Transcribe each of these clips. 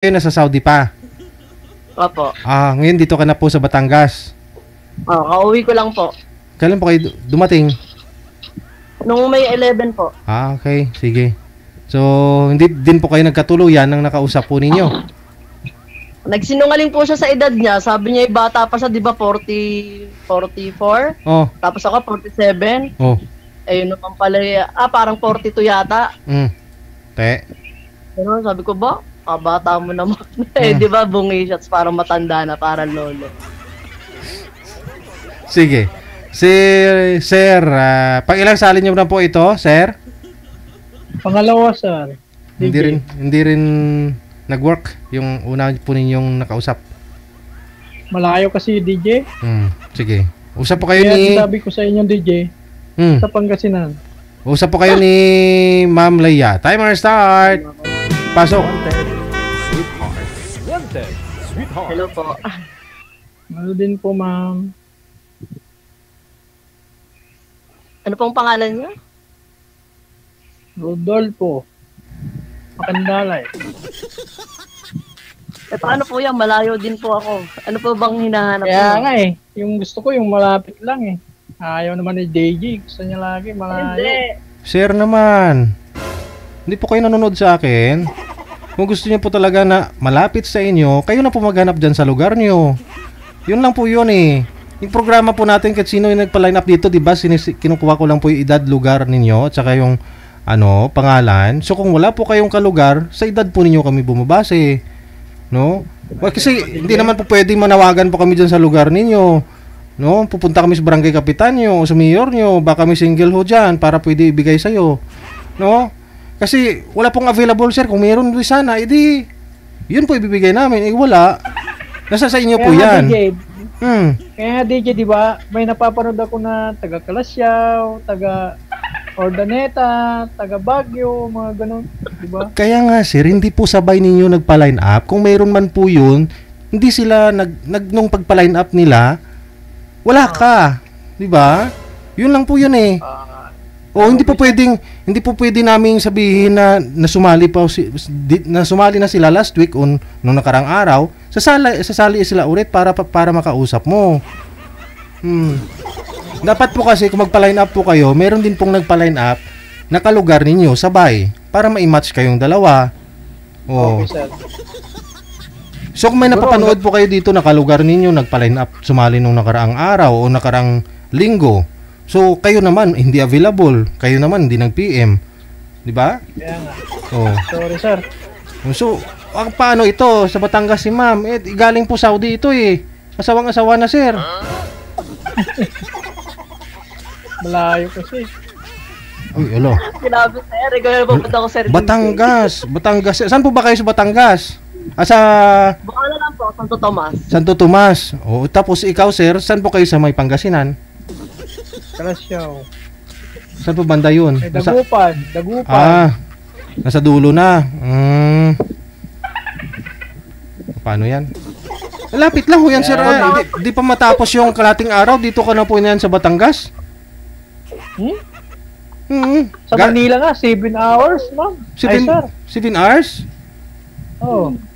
Kayo nasa Saudi pa. Opo. Ngayon dito ka na po sa Batangas. Kauwi ko lang po. Kailan po kayo dumating? Nung May 11 po. Okay. Sige. So, hindi din po kayo nagkatuluyan ng nakausap po ninyo? Nagsinungaling po siya sa edad niya. Sabi niya, bata pa siya, di ba, 44? Oh. Tapos ako, 47. Oh. Ayun naman pala, parang 42 yata. Te. Pero sabi ko ba, bata mo naman. Di ba, bungi shots, parang matanda na, parang lolo. Sige. Sir, pang-ilang salin niyo na po ito, sir? Pangalawa, sir. Hindi rin nag-work yung una po ninyong nakausap. Malayo kasi DJ. Sige. Usap po kayo Kaya ni... sabi ko sa inyong DJ, sa Pangasinan. Usap po kayo ni Ma'am Leia. Timer start. Pasok. Hello po. Ano din po, ma'am? Ano pong pangalan niya? Rodolfo. Makandalay. Paano po yan? Malayo din po ako. Ano po bang hinahanap Kaya mo? nga yung gusto ko yung malapit lang Ayaw naman ni DJ. Gusto niya lagi malayo. Hindi. Sir naman. Hindi po kayo nanonood sa akin. Kung gusto niyo po talaga na malapit sa inyo, kayo na po maghanap dyan sa lugar niyo. Yun lang po yun Yung programa po natin kahit sino yung nagpa-line up dito, di ba? Kinukuha ko lang po yung edad, lugar ninyo, at saka yung pangalan. So kung wala po kayong kalugar, sa edad po ninyo kami bumabase. No? Kasi hindi naman po pwedeng manawagan po kami dyan sa lugar ninyo. No? Pupunta kami sa barangay kapitan nyo o sa mayor nyo, baka may single ho dyan para pwede ibigay sa'yo. No? Kasi wala pong available, sir. Kung mayroon din sana, edi yun po ibibigay namin. Wala. Nasa sa inyo po yan. DJ, Kaya DJ, di ba, may napapanood ako na taga Kalasyaw, taga Ordaneta, taga Baguio, mga ganun, di ba? Kaya nga, sir, hindi po sabay ninyo nagpa-line up. Kung mayroon man po yun, hindi sila nung pagpa-line up nila, wala ka. Di ba? Yun lang po yun hindi po pwede naming sabihin na nasumali na sila last week nung nakarang araw, sasali sila ulit para makausap mo. Dapat po kasi kung magpa-line up po kayo, meron din pong nagpa-line up na kalugar ninyo sabay para ma-match kayong dalawa. Okay, sir. So kung may napapanood po kayo dito na kalugar ninyo nagpa-line up sumali nung nakaraang araw o nakarang linggo, so kayo naman hindi available, kayo naman hindi nag-PM, di ba? Kaya nga. Sorry, sir. So paano ito sa Batangas si ma'am? Galing po Saudi ito asawang-asawa na, sir. Malayo kasi. Uy, hello. Sinabi sir, regular pupunta ko sir. Batangas. Saan po ba kayo sa Batangas? Sa Bukala lang po, Santo Tomas. Santo Tomas. Tapos ikaw, sir, saan po kayo sa may Pangasinan? Kalasyaw. Saan po banda yun? Dagupan. Nasa dulo na. Paano yan? Malapit lang ho yan, sir. Di pa matapos yung kalating araw. Dito ka na po yan sa Batangas. Sa Manila nga, 7 hours, ma'am. 7 hours?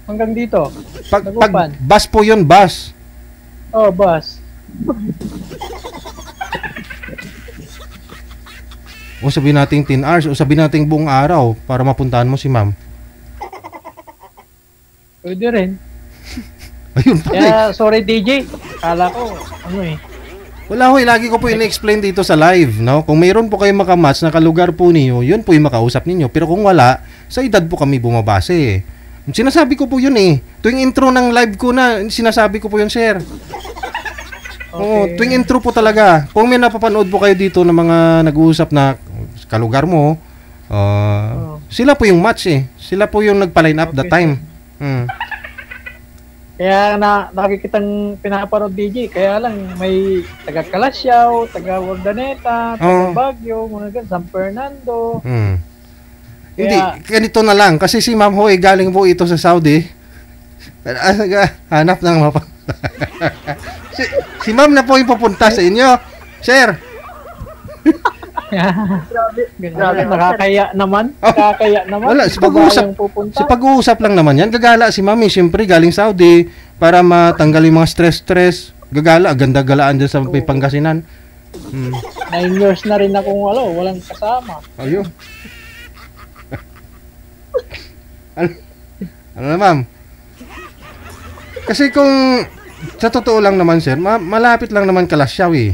Hanggang dito. Pag bus po yun, bus. Bus. O sabihin natin 10 hours o sabihin natin buong araw para mapuntahan mo si ma'am. Pwede rin. Ayun pa. Kaya, sorry DJ. Kala ko, Wala ho, lagi ko po in-explain dito sa live, no? Kung mayroon po kayong makamatch na kalugar po niyo, yun po yung makausap ninyo. Pero kung wala, sa edad po kami bumabase. Sinasabi ko po yun Tuwing intro ng live ko na, sinasabi ko po yun, sir. Okay. Tuwing intro po talaga. Kung may napapanood po kayo dito ng mga nag-uusap na kalugar mo, sila po yung match Sila po yung nagpa-line up that time. Kaya nakikitang pinapanood DJ, kaya lang may taga Kalasyaw, taga Ordaneta, taga Baguio, mga ganun, San Fernando. Hindi, ganito na lang. Kasi si Ma'am Hoy, galing po ito sa Saudi. Hanap ng si Ma'am na po yung pupunta sa inyo. Sir. Grabe. Grabe, Grabe. nakakaya naman. Oh. Nakakaya naman. Wala, si Babae pag-uusap. ang pupunta. Si pag-uusap lang naman yan. Gagala si mami, siyempre galing Saudi para matanggal yung mga stress. Gagala, ganda galaan dyan sa Pangasinan. 9 years na rin akong walang kasama. Ayun. ano na ma'am? Kasi kung sa totoo lang naman sir, malapit lang naman Kalasyaw eh.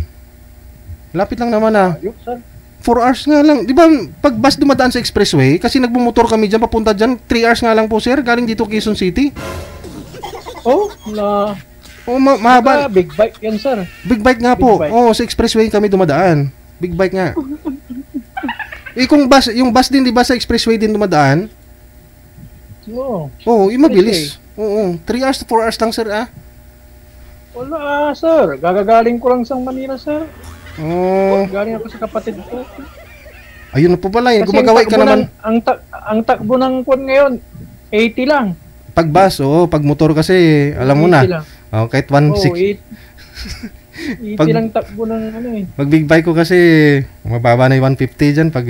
Malapit lang naman ah. Ayun, sir. 4 hours nga lang. Di ba pag bus dumadaan sa expressway, kasi nagbumotor kami dyan, papunta dyan, 3 hours nga lang po sir, galing dito Quezon City. Oh, Mahaba. big bike yan, sir. Big bike nga po. Big bike. Oo, sa expressway kami dumadaan. Big bike nga. Kung bus, yung bus din, di ba sa expressway din dumadaan? Oo. Oo, yung mabilis. Oo, 3 hours to 4 hours lang sir ah. Wala, sir. Gagagaling ko lang sa Manila, sir. Oo. Galing ako sa kapatid ko. Ayun na po pala, yun. Kasi Gumagaway ka takbo naman. ang takbo ng kwan ngayon, 80 lang. Pag bus, oo, pag motor kasi, alam mo na. 80 lang. Oh, kahit Oo, 1.6. 80 Pag- lang takbo ng ano eh. Pag big bike ko kasi, mababa na yung 150 dyan pag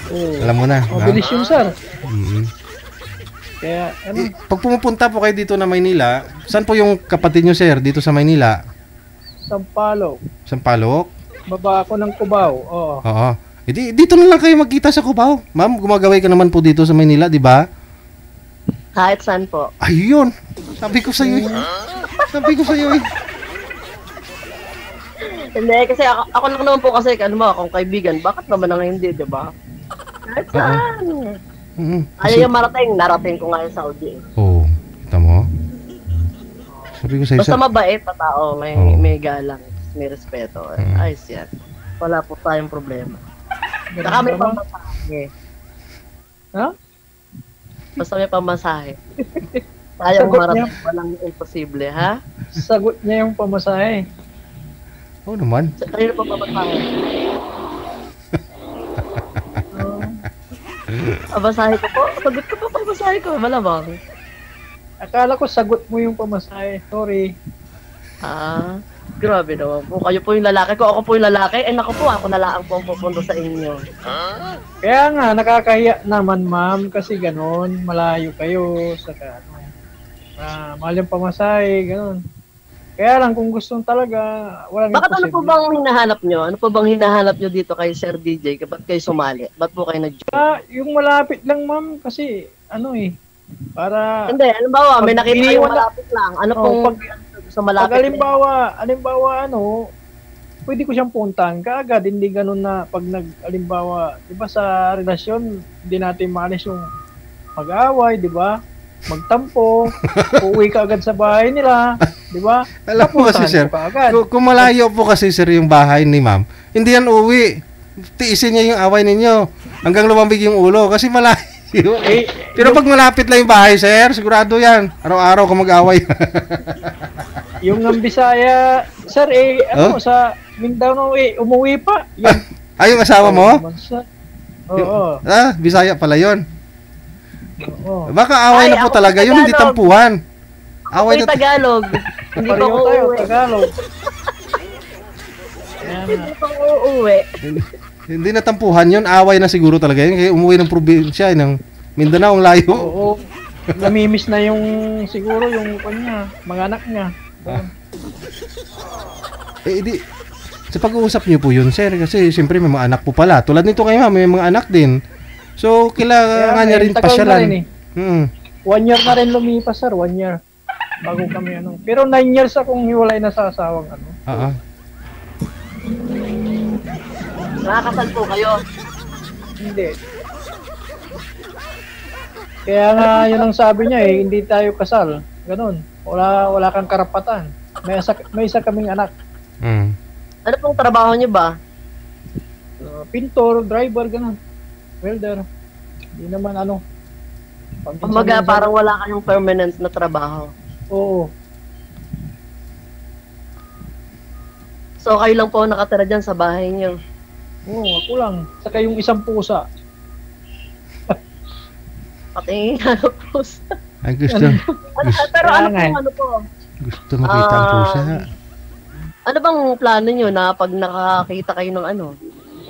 Oo. alam mo na. Mabilis yun, sir. Mhm. Kaya, ano, Pag pumupunta po kayo dito na Maynila, saan po yung kapatid nyo sir dito sa Maynila? Sampalo. Sampaloc? Baba ako ng Cubao. Oo. Oo. Dito na lang kayo magkita sa Cubao. Ma'am, gumagaway ka naman po dito sa Maynila, di ba? Kahit saan po. Ayun. Sabi ko sa iyo. Sabi ko sa iyo. Hindi, kasi ako lang naman po kasi, ano mo, akong kaibigan, bakit naman ang hindi, di ba? Kahit saan. Ayaw yung narating ko nga yung Saudi. Oo. Kita mo? Sabi ko sa iyo. Basta mabait na tao, Oo. may galang, may respeto. Ayos yan. Wala po tayong problema. Saka may naman. pamasahe. Ha? Basta may pamasahe. Ayaw Sagot marating, niya. walang imposible, ha? Sagot niya yung pamasahe. Oo naman. Kayo pa pamasahe. Pamasahe ko po. Sagot ko po pamasahe ko. Malamang. Akala ko sagot mo yung pamasahe. Sorry. Grabe naman po. Kayo po yung lalaki ko. Ako po yung lalaki. Eh naku po, ako na lang po ang pupunta sa inyo. Kaya nga, nakakahiya naman, ma'am, kasi ganun, malayo kayo, saka ano, mahal yung pamasahe, ganun. Kaya lang, kung gustong talaga, walang Bakit ano po imposible. bang hinahanap nyo? Ano po bang hinahanap nyo dito kay Sir DJ kapag kayo sumali? Ba't po kayo nag-join? Yung malapit lang, ma'am, kasi, ano eh, para, Hindi, halimbawa, may Pag nakita kayong iniwan na- malapit lang. Ano Oh, pong pag- sa pag malapit? alimbawa, ano, pwede ko siyang puntahan kaagad, hindi ganun na pag alimbawa, di ba sa relasyon, hindi natin maalis yung mag-away, di ba? Magtampo, uuwi ka agad sa bahay nila, di ba? Alam mo kasi Napuntahan sir, ko kaagad. kung malayo po kasi sir yung bahay ni ma'am, hindi yan uwi. Tiisin niya yung away ninyo hanggang lumambig yung ulo kasi malayo. Eh, Pero pag malapit lang yung bahay sir, sigurado yan. Araw-araw ka mag-away. yung ang Bisaya, sir, ano, Oh? sa Mindanao, umuwi pa. Yan. Ay, yung asawa mo? naman, sir. Oo, Bisaya pala yon. oo. Baka away Ay, na po ako talaga yun, hindi Tagalog. tampuhan. Ako Away yung na Tagalog. Hindi pa Pareho ako tayo, uuwi. Tagalog. Yan. Hindi pa ako uuwi. Hindi na tampuhan yun, away na siguro talaga yun. Kaya umuwi ng probinsya, ng Mindanao, ang layo. Oo. Namimiss na yung siguro yung kanya, mga anak niya. Di, sa pag-uusap niyo po yun, sir, kasi siyempre may mga anak po pala. Tulad nito kayo, ma'am, may mga anak din. So, kailangan niya rin tagal na pasyalan. rin eh. 1 year na rin lumipas, sir, 1 year. Bago kami ano. Pero 9 years akong hiwalay na sa asawang ano. Oo. Nakakasal po kayo. Hindi. Kaya nga yun ang sabi niya eh, hindi tayo kasal. Ganun. Wala kang karapatan. May isa kaming anak. Mm. Ano pong trabaho niyo ba? Pintor, driver, ganun. Welder. Hindi naman ano. Kumbaga, parang wala kayong permanent na trabaho. Oo. So, kayo lang po nakatira dyan sa bahay niyo. Oo, ako lang. Saka yung isang pusa. Pati ano po. Ay, gusto. Pero Kaya ano nga po, eh. ano po? Gusto makita ang pusa. Ano bang plano niyo na pag nakakita kayo ng ano?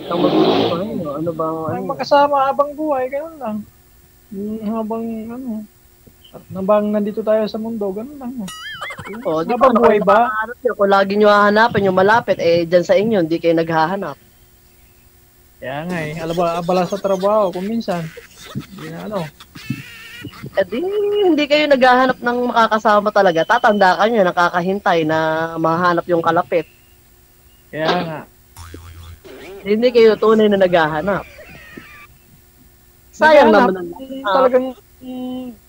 Ang magugustuhan nyo. Ano bang, Ang magkasama habang buhay, ganun lang. Habang, habang nandito tayo sa mundo, ganun lang. Oh, di Habang buhay ba? Kung lagi nyo hahanapin yung malapit, dyan sa inyo, hindi kayo naghahanap. Kaya nga abala sa trabaho kung minsan. Hindi na Hindi kayo naghahanap ng makakasama talaga. Tatanda ka nyo, nakakahintay na mahanap yung kalapit. Kaya nga. Hindi kayo tunay na naghahanap. Sayang naman. Talagang,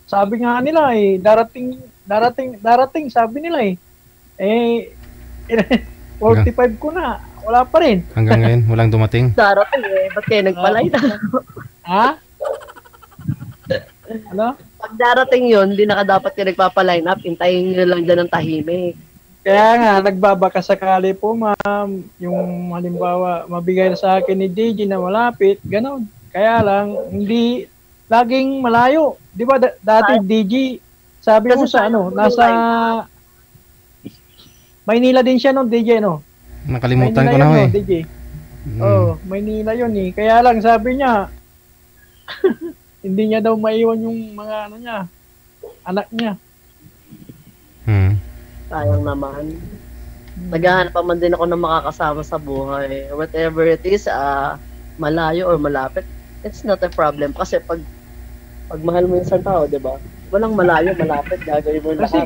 sabi nga nila darating, sabi nila 45 ko na, wala pa rin. Hanggang ngayon, walang dumating. Darating ba't kayo nagpalay na? Ha? Ano? Pag darating yun, hindi na dapat kayo nagpapaline up, hintayin nyo lang dyan ng tahimik. Kaya nga, nagbabaka sakali po, ma'am, yung halimbawa, mabigay na sa akin ni DJ na malapit, ganon. Kaya lang, hindi, laging malayo. Di ba, dati DJ, sabi mo sa nasa, Maynila din siya DJ, Nakalimutan Maynila ko na ho eh. DJ. Maynila yun eh. Kaya lang, sabi niya, hindi niya daw maiwan yung mga anak niya. Sayang naman. Naghahanap pa man din ako ng makakasama sa buhay. Whatever it is, malayo or malapit, it's not a problem. Kasi pag mahal mo yung isang tao, di ba? Walang malayo, malapit, gagawin mo kasi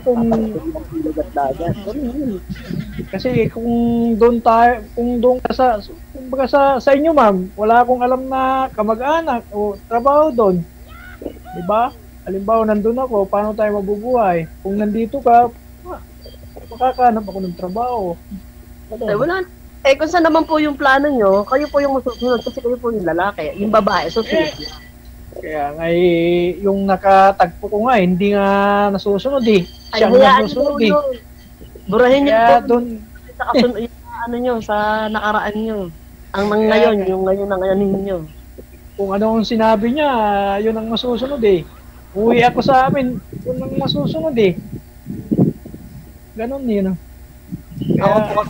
lahat. Kasi kung doon ka sa inyo, ma'am, wala akong alam na kamag-anak o trabaho doon. Di ba? Halimbawa, nandun ako, paano tayo mabubuhay? Kung nandito ka, makakahanap ako ng trabaho. Wala. Kung saan naman po yung plano nyo, kayo po yung masusunod kasi kayo po yung lalaki, yung babae, susunod. Kaya nga yung nakatagpo ko nga, hindi nga nasusunod eh. Siya nga nasusunod eh. Burahin nyo kaya po doon, sa nakaraan nyo. Ang ngayon, yung ngayon na ngayon ninyo. Kung ano ang sinabi niya, yun ang masusunod eh. Uwi ako sa amin, yun ang masusunod eh. Ganon yun.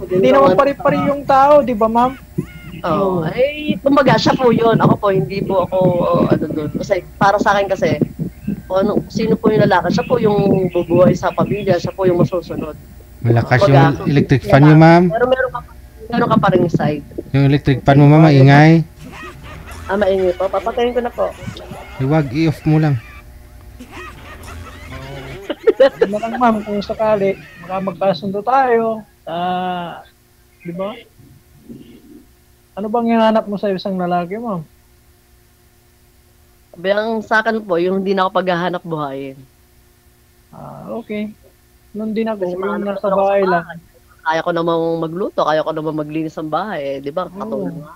Hindi naman pari-pari yung tao, di ba, ma'am? Kumbaga, siya po yun. Ako po, hindi po ako, doon. Kasi, para sa akin kasi, sino po yung lalaki, siya po yung bubuhay sa pamilya, siya po yung masusunod. Malakas yung electric fan nyo, ma'am. Pero meron ka pa rin side. Yung electric fan mo, ma'am, maingay. Maingay po. Papatayin ko na po. Huwag, i-off mo lang. Ano lang, ma'am, kung sakali, magkasundo tayo, di ba? Ano bang hinahanap mo sa isang lalaki, ma'am? Ang sa akin po, yung hindi na ako paghahanap buhayin. Okay. Noon din ako, yung nasa ako bahay sa lang. Kaya ko namang magluto, kaya ko namang maglinis ng bahay, di ba? Katulad nga.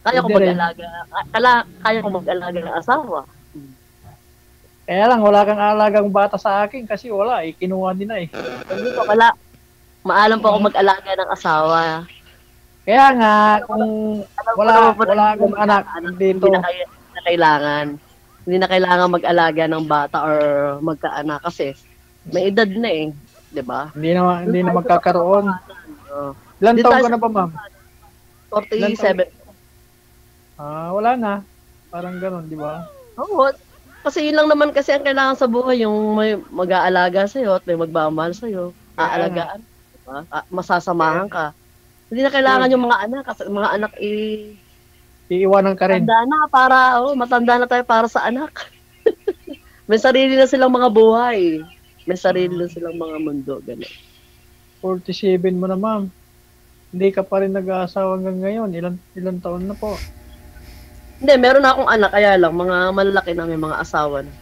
Kaya ko mag-alaga, kaya ko mag-alaga ng asawa. Kaya lang, wala kang alagang bata sa akin kasi wala eh, kinuha din na eh. Hindi po, maalam po ako mag-alaga ng asawa. Kaya nga, kung wala akong anak dito. Hindi na kailangan mag-alaga ng bata or magkaanak kasi may edad na eh, di ba? Hindi na magkakaroon. Ilan taon ka na ba, ma'am? 47. Wala na. Parang gano'n, di ba? Oo. Kasi yun lang naman kasi ang kailangan sa buhay, yung may mag-aalaga sa'yo at may magmamahal sa'yo. Aalagaan. Diba? Masasamahan ka. Hindi na kailangan yung mga anak. Kasi mga anak iiwanan ka rin. Matanda na tayo para sa anak. May sarili na silang mga buhay. May sarili na silang mga mundo. Ganun. 47 mo na, ma'am. Hindi ka pa rin nag-aasawa hanggang ngayon. Ilan taon na po? Hindi, meron na akong anak, kaya lang, mga malalaki na may mga asawa na.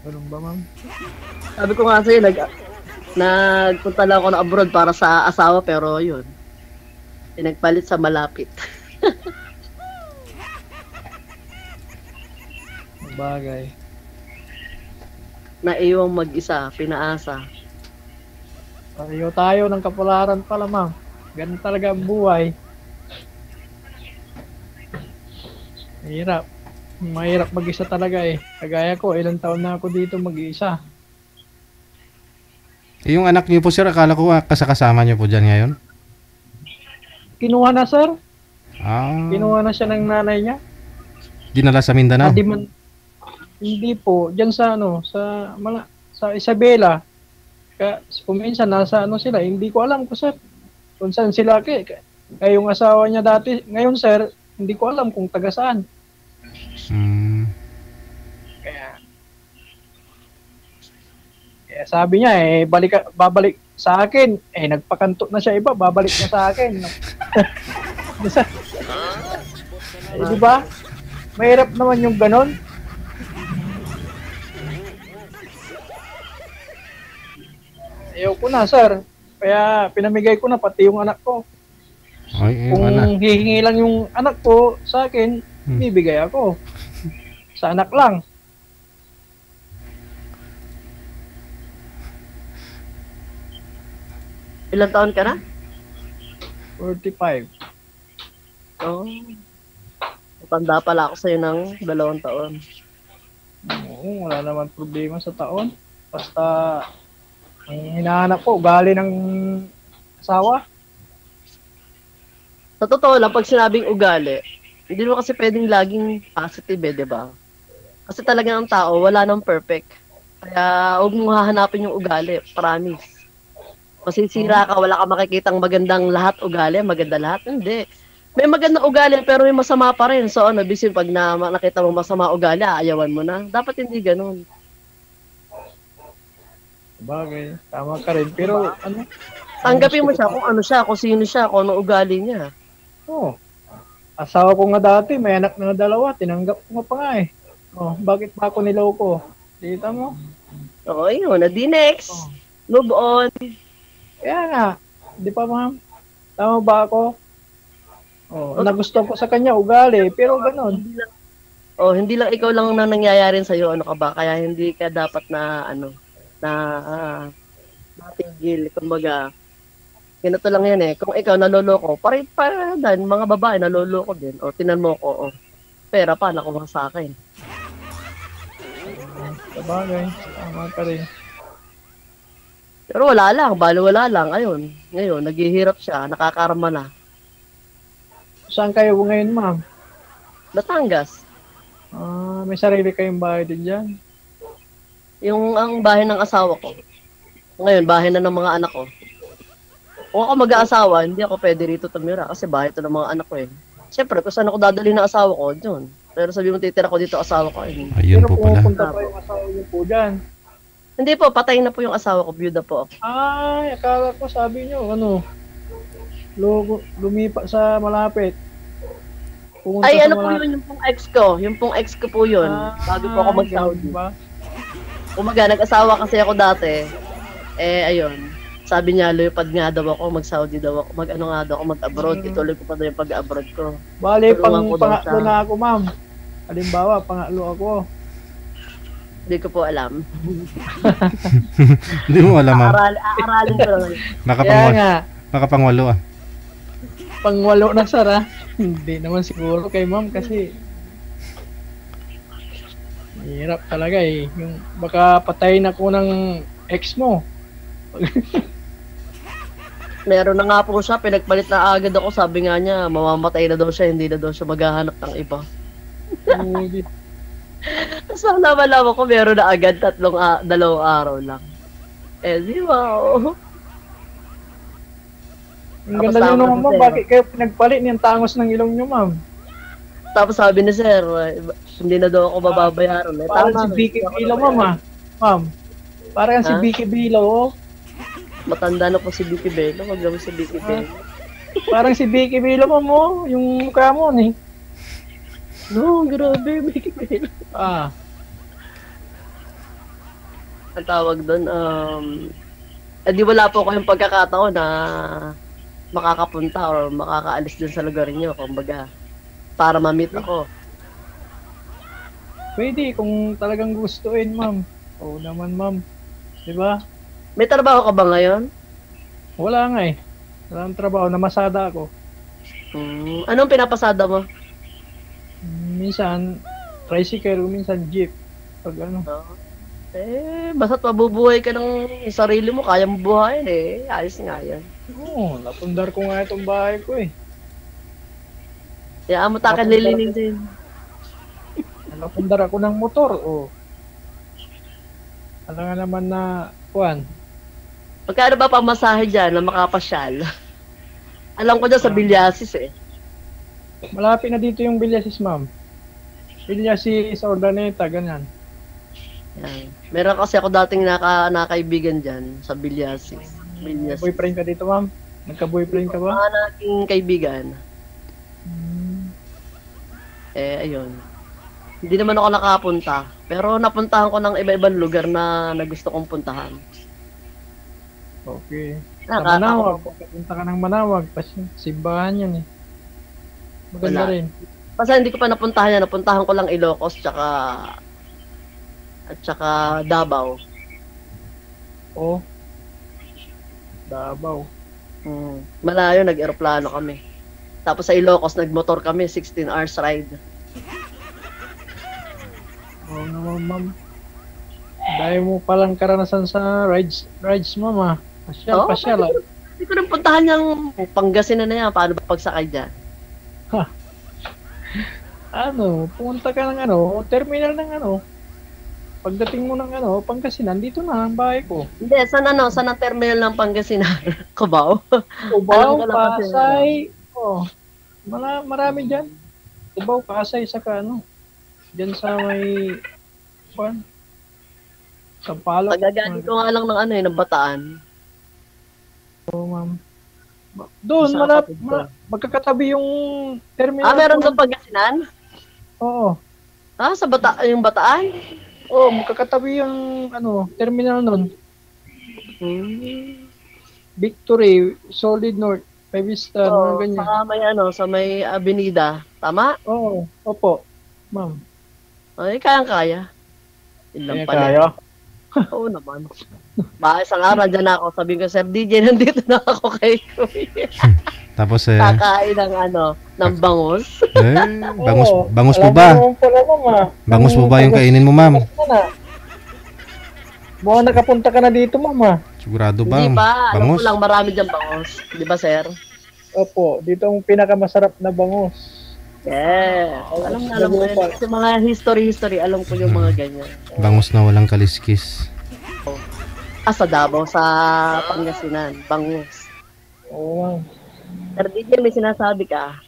Ganun ba, ma'am? Sabi ko nga sa'yo, nagpunta lang ako na abroad para sa asawa, pero yun, pinagpalit sa malapit. Bagay. Naiwang mag-isa, pinaasa. Pareho tayo ng kapularan pala, ma'am. Ganun talaga ang buhay. Mahirap mag-isa talaga eh. Kagaya ko, ilang taon na ako dito mag-isa. Yung anak niyo po, sir, akala ko kasama niyo po dyan ngayon. kinuha na, sir. Ah, Kinuha na siya ng nanay niya. dinala sa Mindanao. Hindi po, diyan sa sa Isabela. Kung minsan nasa sila, hindi ko alam ko, sir. Kung saan sila kaya yung asawa niya dati, ngayon, sir, hindi ko alam kung taga saan. Hmm. Kaya sabi niya, babalik sa akin. Nagpakanto na siya iba, babalik na sa akin. Di ba? Mahirap naman yung ganon. Ayaw ko na, sir. Kaya pinamigay ko na pati yung anak ko. Ay, Kung anak. hihingi lang yung anak ko sa akin, bibigay ako. Sa anak lang. Ilang taon ka na? 45. Oo. Matanda pala ako sa'yo ng 2 taon. Oo, wala naman problema sa taon. Basta, ang hinahanap ko, ugali ng asawa. Sa totoo lang, pag sinabing ugali, hindi mo kasi pwedeng laging positive di ba? Kasi talaga ang tao, wala nang perfect. Kaya huwag mong hahanapin yung ugali, promise. Masisira ka, wala ka makikitang magandang lahat ugali, maganda lahat, hindi. May magandang ugali pero may masama pa rin. So bisin pag nakita mo masama ugali, ayawan mo na. Dapat hindi ganun. Bagay, tama ka rin. Pero Tanggapin mo siya kung ano siya, kung sino siya, kung ano ugali niya. Oo. Asawa ko nga dati, may anak na 2, tinanggap ko nga pa nga eh. Bakit pa ako niloko? Kita mo? Oo, yun. Di next. Move on. Kaya nga, di pa ma'am? Tama ba ako? Nagustuhan ko sa kanya, ugali, pero ganun. Hindi lang ikaw lang na nangyayari sa'yo, ano ka ba? Kaya hindi ka dapat na, matigil. Kumbaga, ganito lang yan eh. Kung ikaw naloloko, para din, mga babae naloloko din. O, tinan mo ko, pera pa, nakuha sa akin. Sabagay, tama ka rin. Pero wala lang, wala lang. Ayun, ngayon, naghihirap siya, nakakarma na. Saan kayo ngayon, ma'am? Batangas. May sarili kayong bahay din dyan? Ang bahay ng asawa ko. Ngayon, bahay na ng mga anak ko. Kung ako mag-aasawa, hindi ako pwede rito tumira kasi bahay ito ng mga anak ko eh. Siyempre, kung saan ako dadali ng asawa ko, dyan. Pero sabi mo, titira ko dito asawa ko. Eh. Ayun Pero po pala. pumunta pa yung asawa niyo po dyan. Hindi po, patay na po yung asawa ko, byuda po ako. Ay, akala ko sabi niyo, lumipa sa malapit. Pumunta Ay, sa ano po malapit. yun, yung pong ex ko. Yung pong ex ko po yun. Bago po ako mag-Saudi. Ba? Umaga, nag-asawa kasi ako dati. Ayun. Sabi niya, lupad nga daw ako, mag-Saudi daw ako. Mag-ano nga daw ako, mag-abroad. Ituloy ko pa daw yung pag-abroad ko. Bale, Tulungan ko daw pangatlo siya. na ako, ma'am. Halimbawa, pangatlo ako. Hindi ko po alam. Hindi mo alam, ma'am. Aaralin ko lang. Kaya nga, Nakapangwalo ah. pangwalo na, sir, ha? Hindi naman siguro kay ma'am kasi hirap talaga eh. Yung baka patayin ako ng ex mo. Meron na nga po siya, pinagpalit na agad ako. Sabi nga niya, mamamatay na daw siya, hindi na daw siya maghahanap ng iba. Tapos nang nalaman ko, meron na agad 2 araw lang. Di wow. Ang ganda niyo naman, ma'am. Bakit kayo pinagpalit niyang tangos ng ilong niyo, ma'am? Tapos sabi ni sir, hindi na daw ako bababayaran. Parang si Vicky Bilo, ma'am, ha? Ma'am, parang si Vicky Bilo, oh. Matanda na po si Vicky Bello, wag naman si Vicky Bello. Parang si Vicky Bilo, ma'am, oh. Yung mukha mo, eh. No, grabe, Vicky Bello. Ang tawag doon, di wala po kayong pagkakataon na makakapunta or makakaalis dun sa lugar niyo, kumbaga, para ma-meet ako. Pwede, kung talagang gustuin, ma'am. Oo naman, ma'am. Diba? May trabaho ka ba ngayon? Wala nga eh. Wala ang trabaho, namasada ako. Anong pinapasada mo? Minsan, tricycle, minsan jeep. Pag ano. Basta't mabubuhay ka ng sarili mo, kaya mo buhayin eh. Ayos nga yan. Oo, napundar ko nga itong bahay ko eh. Kaya mo takan lilining din. Nakapundar ako ng motor, alam nga naman na, kuwan, Magkano ba pamasahe dyan na makapasyal? Alam ko dyan sa Bilyasis eh. malapit na dito yung Bilyasis, ma'am. Bilyasis, Ordaneta, ganyan. Yan. Meron kasi ako dating nakaibigan dyan sa Bilyasis. Bilyasis. Boyfriend ka dito, ma'am? Nagka-boyfriend ka ba? Mga naging kaibigan. Hmm. Ayun. Hindi naman ako nakapunta. Pero napuntahan ko ng iba-ibang lugar na gusto kong puntahan. Okay. Sa Manawag, pagkapunta ka ng Manawag, simbahan yan eh. Maganda Wala. rin. Basta hindi ko pa napuntahan yan. Napuntahan ko lang Ilocos at saka Davao. Oh. Davao. Malayo, nag-aeroplano kami. Tapos sa Ilocos, nagmotor kami, 16 hours ride. Oo naman, ma'am. Dahil mo palang karanasan sa rides, ma'am, ah. Pasyal. Hindi ko rin puntahan yung Pangasinan na yan. Paano ba pagsakay dyan? Pumunta ka ng terminal ng pagdating mo ng Pangasinan, dito na ang bahay ko. Hindi, saan ang terminal ng Pangasinan? Cubao? Cubao, Alam ko lang kasi, Pasay. Marami dyan. Cubao, Pasay, saka dyan sa may Sampaloc. Pagagaling ko nga lang ng Bataan. Oo, ma'am. Doon, magkakatabi yung terminal. Meron doon Pangasinan? Oo. Sa yung Bataan? Oo, magkakatabi yung terminal nun. Victory, Solid North, 5 star, mga ganyan. Sa may Avenida. Tama? Oo, opo. Ma'am. Ay, kayang-kaya. Ilang pala. Kaya? Oo naman. Isang araw dyan ako, sabi ko, Sir DJ, nandito na ako kay Kuya. Tapos Kakain ng bangus. bangus po ba? Bangus po ba yung kainin mo, ma'am? Mukhang nakapunta ka na dito, mama. Sigurado ba? Hindi pa, alam Bangus? ko lang marami dyan bangus. Di ba, Sir? Opo, dito ang pinakamasarap na bangus. Yeah. Alam ko yun. Kasi mga history, alam ko yung mga ganyan. Bangus na walang kaliskis. Sa Davao, sa Pangasinan, bangus. Oo, ma'am. Sir DJ, may sinasabi ka?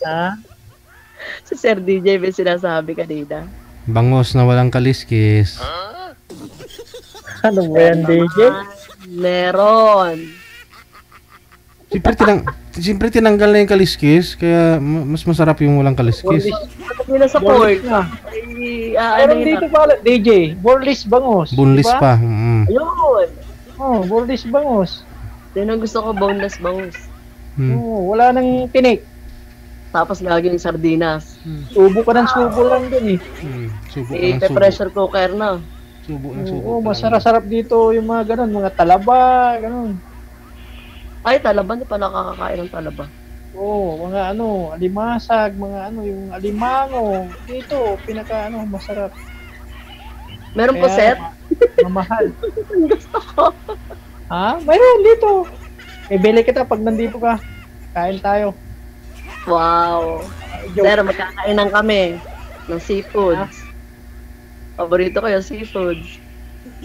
Ha? Si Sir DJ, may sinasabi kanina. Bangus na walang kaliskis. Ano ba yan, DJ? Meron. Siyempre tinanggal na yung kaliskis, kaya mas masarap yung walang kaliskis. Ano nila sa pork? Meron dito pala, DJ. Borlis bangus. Bunlis diba? pa. Ayun. Borlis bangus. Yan ang gusto ko, boneless bangus. Wala nang tinik. Tapos laging sardinas. Subo ka ng subo lang dun eh. Subo ng subo. Pressure cooker na. Subo ng subo. Oo, masarap dito yung mga ganun, mga talaba, ganun. Ay, talaba, hindi pa nakakakain ng talaba. Oo, mga alimasag, mga yung alimango. Dito, masarap. Meron po, Sir? Mamahal. Gusto ko. Ha? Mayroon dito. Bili kita pag nandito ka. Kain tayo. Wow. Sir, magkakainan kami ng seafoods. Paborito ko yung seafoods.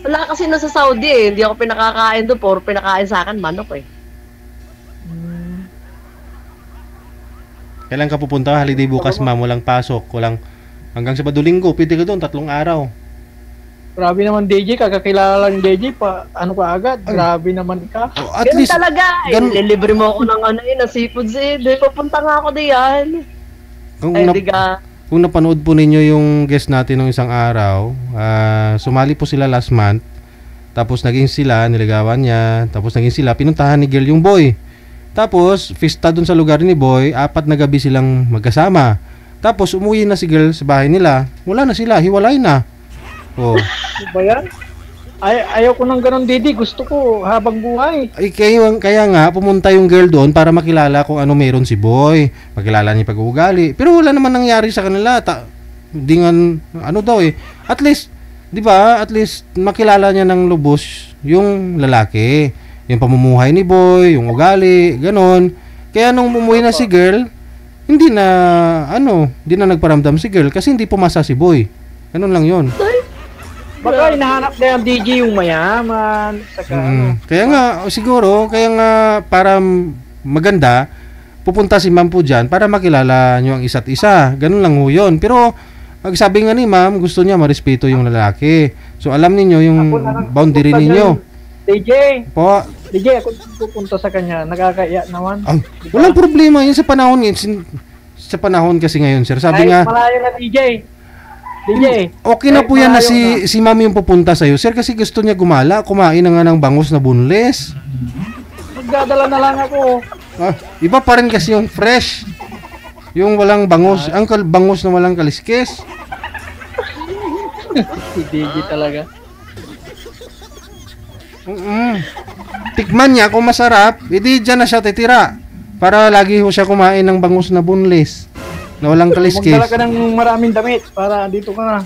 Wala kasi nasa Saudi eh. Hindi ako pinakakain doon. Puro pinakain sa akin, manok eh. Kailan ka pupunta? Holiday bukas, ma'am. Walang pasok. Hanggang Sabado Linggo. Pwede ka doon. 3 araw. Grabe naman, DJ. Kakakilala lang, DJ. Agad. Grabe naman ka. At Ganun least, talaga. Lilibre mo ako ng ng seafoods eh. Di papunta nga ako diyan. kung napanood po ninyo yung guest natin ng isang araw, sumali po sila last month. Tapos naging sila, niligawan niya. Tapos naging sila, pinuntahan ni girl yung boy. Tapos, fista dun sa lugar ni boy, 4 na gabi silang magkasama. Tapos, umuwi na si girl sa bahay nila. Wala na sila, hiwalay na. Oh. Ano ba yan? Ayaw ko ng ganun, Didi. Gusto ko habang buhay. Ay, kaya nga, pumunta yung girl doon para makilala kung ano meron si boy. Makilala niya pag-uugali. Pero wala naman nangyari sa kanila. Hindi nga, daw eh. At least, di ba, makilala niya ng lubos yung lalaki. Yung pamumuhay ni boy, yung ugali, ganon. Kaya nung umuwi na si girl, hindi na nagparamdam si girl kasi hindi pumasa si boy. Ganun lang yun. Baka hinahanap na yung DJ yung mayaman. Saka Kaya nga, siguro, para maganda, pupunta si ma'am po dyan para makilala nyo ang isa't isa. Ganun lang ho yun. Pero, sabi nga ni ma'am, gusto niya marespeto yung lalaki. So, alam niyo yung boundary ninyo. DJ, Po, DJ, ako pupunta sa kanya. Nakakaya naman. walang problema yun sa panahon sa panahon kasi ngayon, sir. Sabi Kahit nga, malayo na DJ. DJ. okay na kahit po yan na malayo si ma'am yung pupunta sa'yo, sir, kasi gusto niya kumain na nga ng bangus na boneless. Magdadala na lang ako. Iba pa rin kasi yung fresh. Yung walang bangus, ang bangus na walang kaliskis. Si DJ talaga. Tikman niya kung masarap, edi dyan na siya titira. Para lagi ho siya kumain ng bangus na boneless na walang kaliskis. Magdala ka ng maraming damit para dito ka na.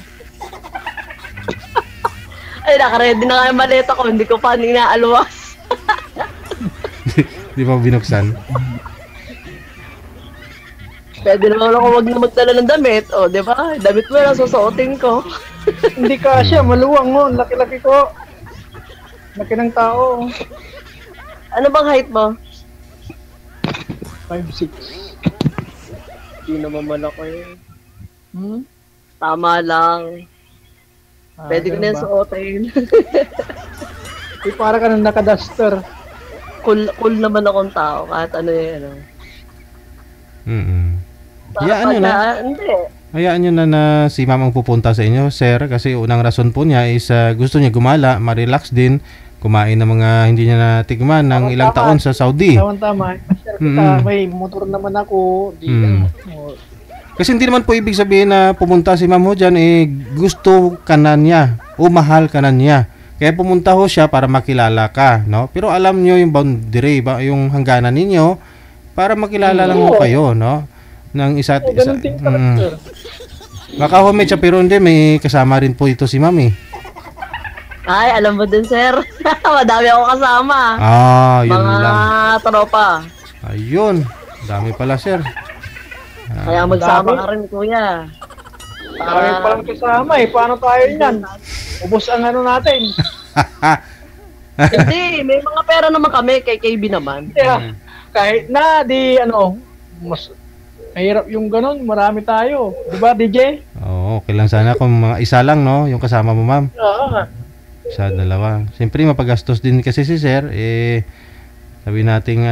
Ay, nakaready na nga yung maleta ko. Hindi ko pa inaalwas. Di ba binuksan? Pwede naman ako wag na magdala ng damit. O, di ba? Damit mo lang susuotin ko. Hindi ka siya, maluwang mo. Laki-laki ko. Laki ng tao. Ano bang height mo? 5'6". Hindi naman malaki. Tama lang. Pwede ko na yung suotin. Para ka nang naka-duster. Cool naman akong tao. Kahit ano yun. Hayaan nyo na. Hindi. Hayaan nyo na si ma'am ang pupunta sa inyo, sir. Kasi unang rason po niya is gusto niya gumala, ma-relax din. Kumain ng mga hindi niya natikman ng ilang taon sa Saudi. Tama. Kita, may motor naman ako. Kasi hindi naman po ibig sabihin na pumunta si ma'am ho dyan, gusto ka na niya o mahal ka na niya. Kaya pumunta ho siya para makilala ka, no? Pero alam niyo yung boundary, yung hangganan ninyo para makilala lang ho kayo, no? Ng isa't isa. Baka ho may chaperon din, may kasama rin po ito si ma'am eh. Ay, alam mo din, sir. Madami ako kasama. Yun mga lang. tropa. Ayun, dami pala, sir. Kaya magsama ka rin, kuya. Dami palang kasama eh. Paano tayo yan? Ubos ang ano natin. Hindi, may mga pera naman kami. Kay KB naman. Kaya, kahit na mas mahirap yung ganun. Marami tayo. Diba, DJ? Oo, okay lang sana kung mga isa lang, no? Yung kasama mo, ma'am. Oo. Isa, dalawa. Siyempre, mapagastos din kasi si sir. Sabi natin,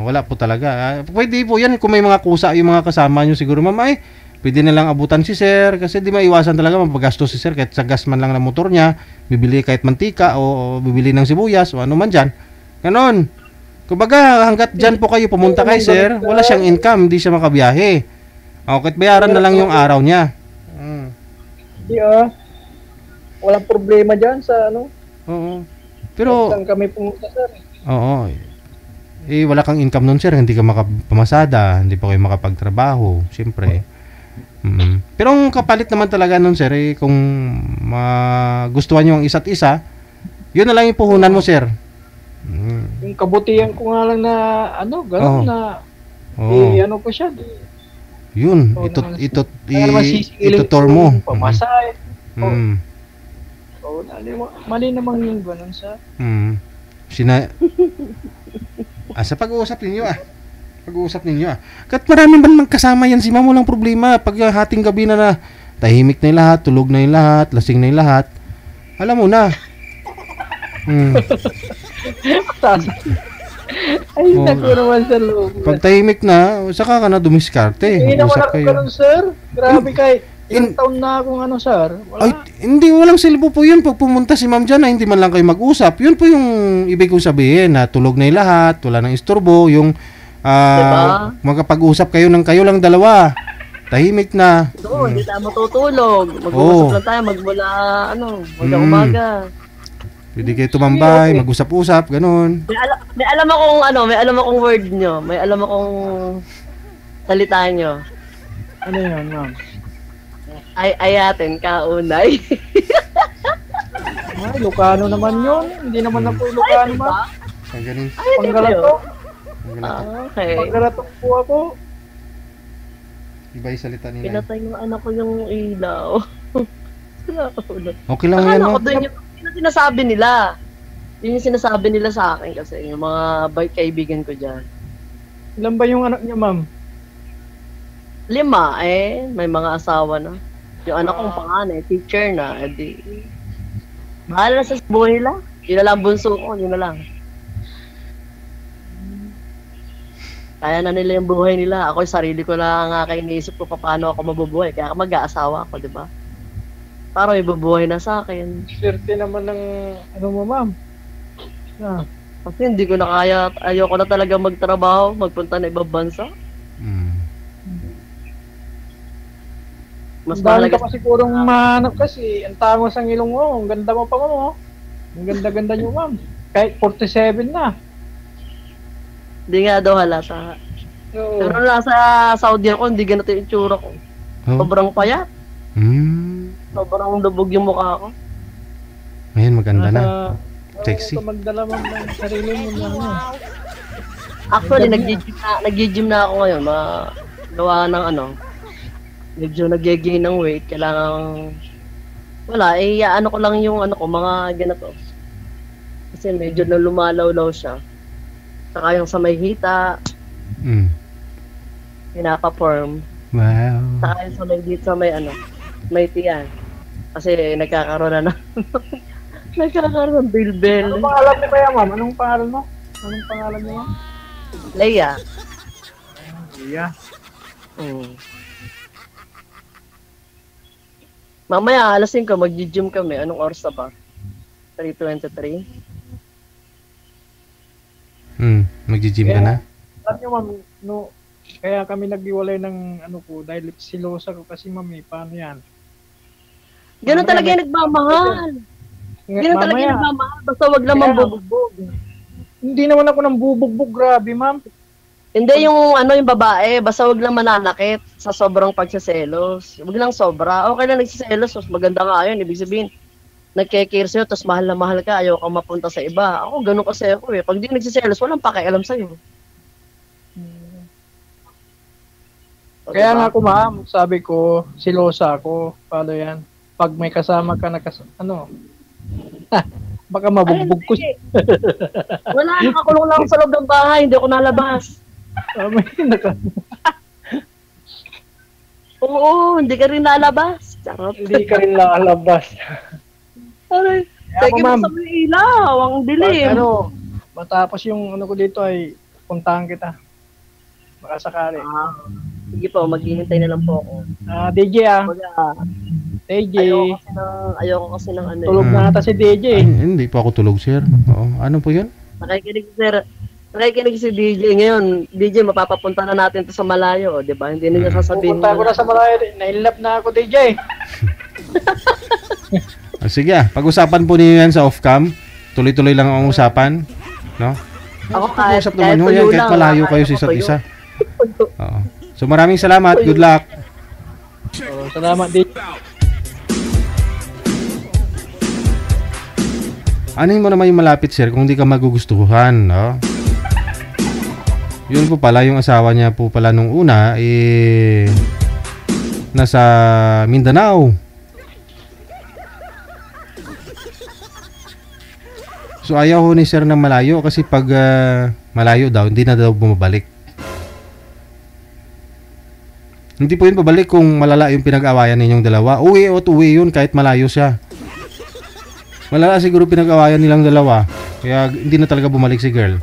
wala po talaga. Pwede po yan kung may mga kusa yung mga kasama nyo siguro, ma'am. Pwede na lang abutan si sir. Kasi di maiwasan talaga mapagastos si sir. Kahit sa gas man lang ng motor niya, bibili kahit mantika o bibili ng sibuyas o ano man dyan. Ganon. Kumbaga, hanggat dyan po kayo pumunta kay sir, wala siyang income, hindi siya makabiyahe. Kahit bayaran na lang yung araw niya. Hindi walang problema dyan sa ano. Oo. Pero, saan kami pumunta, sir? oo. Wala kang income nun, sir. Hindi ka makapamasada. Hindi pa kayo makapagtrabaho. Siyempre. Pero ang kapalit naman talaga nun, sir, kung magustuhan nyo ang isa't isa, yun na lang yung puhunan mo, sir. Yung kabutihan ko nga lang na, gano'n na, ano ko siya. Yun. Itutor mo. Pamasahe. Mali naman yung gano'n, sir. Sa pag-uusap ninyo Kahit marami man magkasama yan si ma'am, walang problema. Pag hating gabi na tahimik na yung lahat, tulog na yung lahat, lasing na yung lahat, alam mo na. Ay, naku naman sa loob. Pag tahimik na, saka ka na dumiskarte. Hindi naman ako ganun, sir. Grabe kahit ilang taon na akong sir. Wala. Hindi, walang silbo po yun. Pag pumunta si ma'am dyan na hindi man lang kayo mag-usap, yun po yung ibig kong sabihin na tulog na yung lahat, wala nang istorbo, yung diba? magkapag-usap kayo ng kayo lang dalawa. Tahimik na. Hindi tayo matutulog. Mag-uusap lang tayo magmula, umaga. Pwede kayo tumambay, mag-usap-usap, ganun. May alam akong word nyo. May alam akong salita nyo. Ano yan, ma'am? Ayatin, kaunay. Lucano naman yun. Hindi naman na po Lucano, ma'am. Ganun. Panggalato. Okay. Pag naratok po ako, Iba yung salita nila. Pinatay ng anak ko yung ilaw. Okay lang yan, Akala ko no? doon yung sinasabi nila. Yun yung sinasabi nila sa akin kasi yung mga kaibigan ko dyan. ilan ba yung anak niya, ma'am? 5 may mga asawa na. Yung anak kong panganay, teacher na, edi. Bahala na sa buhay nila. Yun na lang bunso ko, yun na lang. Kaya na nila yung buhay nila. Ako yung sarili ko lang nga kayo iniisip ko paano ako mabubuhay. Kaya mag-aasawa ako, di ba? Para may bubuhay na sa akin. Swerte naman ng ano mo, ma'am. Kasi hindi ko na kaya, ayoko na talaga magtrabaho, magpunta na ibang bansa. Mm. Mas Dahil mahalaga ka pa sigurong mahanap kasi ang tangos ang ilong mo. Ang ganda mo pa, ma'am. Oh. Ang ganda-ganda niyo, ma'am. Kahit 47 na. Hindi nga daw halata. Oo. Pero nasa Saudi ako, hindi ganito yung itsura ko. Oh. Sobrang payat. Sobrang lubog yung mukha ko. Ngayon, maganda na. Nasa- Sexy. Oo, magdala mo ng sarili mo na ano. Actually, nag-gym na ako ngayon. Gawa ng ano, medyo nag-gain ng weight. Kailangan, wala, ano ko lang yung ano ko, mga ganito. Kasi medyo na lumalaw-law siya. Saka yung sa may hita, Mm. pinapaform. Wow. Saka yung sa may dito sa may ano, may tiyan. Kasi nagkakaroon na nagkakaroon ng bilbil. Anong pangalan mo kaya, ma'am? Anong pangalan mo? Anong pangalan mo, ma'am? Leia. Yeah. Mamaya, alas 5, mag-gym kami. Anong oras na ba? 3:23? Mag-gym ka na? Alam niyo, ma'am, no, kaya kami naghiwalay ng ano ko dahil silosa ko kasi, ma'am, paano yan? Ganun talaga yung nagmamahal. Ganun talaga yung nagmamahal. Basta wag lang mambubugbog. Hindi naman ako nang bubugbog, grabe, ma'am. Hindi yung ano yung babae, basta wag lang mananakit sa sobrang pagsiselos. Wag lang sobra. Okay lang nagsiselos, mas maganda nga yun. Ibig sabihin, nagkikir sa'yo, tapos mahal na mahal ka, ayaw kang mapunta sa iba. Ako, ganun kasi ako eh. Pag di nagsiselos, walang pakialam sa'yo. O, Kaya diba? nga ako, ma'am, sabi ko, silosa ako. Paano yan? Pag may kasama ka na ano, baka mabugbog ko. Ay, wala, nakakulong lang ako sa loob ng bahay, hindi ako nalabas. Oo, hindi ka rin nalabas. Charot. Hindi ka rin lalabas. Aray, Kaya sige ako, mo ma'am, sa may ilaw, ang pag, dilim. ano, matapos yung ano ko dito ay puntahan kita. Baka sakali. Sige po, maghihintay na lang po ako. DJ Baga, DJ. ayoko kasi ng ano. Tulog na ata si DJ. Hindi pa ako tulog, sir. Oo. Ano po yun? Nakikinig sir. Nakikinig si DJ ngayon. DJ, mapapapunta na natin to sa malayo, di ba? Hindi nila sasabihin. Pupunta ko na sa Malaya. Nailap na ako, DJ. Sige, pag-usapan po niyo yan sa off-cam. Tuloy-tuloy lang ang usapan. No? Ako kahit Pag-usap naman nyo yan, kahit malayo kayo sa isa't isa. Oo. So maraming salamat. Good luck. Salamat, DJ. Anin mo naman yung malapit, sir, kung di ka magugustuhan, no? Yun po pala, yung asawa niya po pala nung una, nasa Mindanao. So ayaw ho ni sir ng malayo kasi pag malayo daw, hindi na daw bumabalik. Hindi po yun pabalik kung malala yung pinag-awayan ninyong dalawa. Uwi o uwi yun kahit malayo siya. Malala siguro pinag-awayan nilang dalawa. Kaya hindi na talaga bumalik si girl.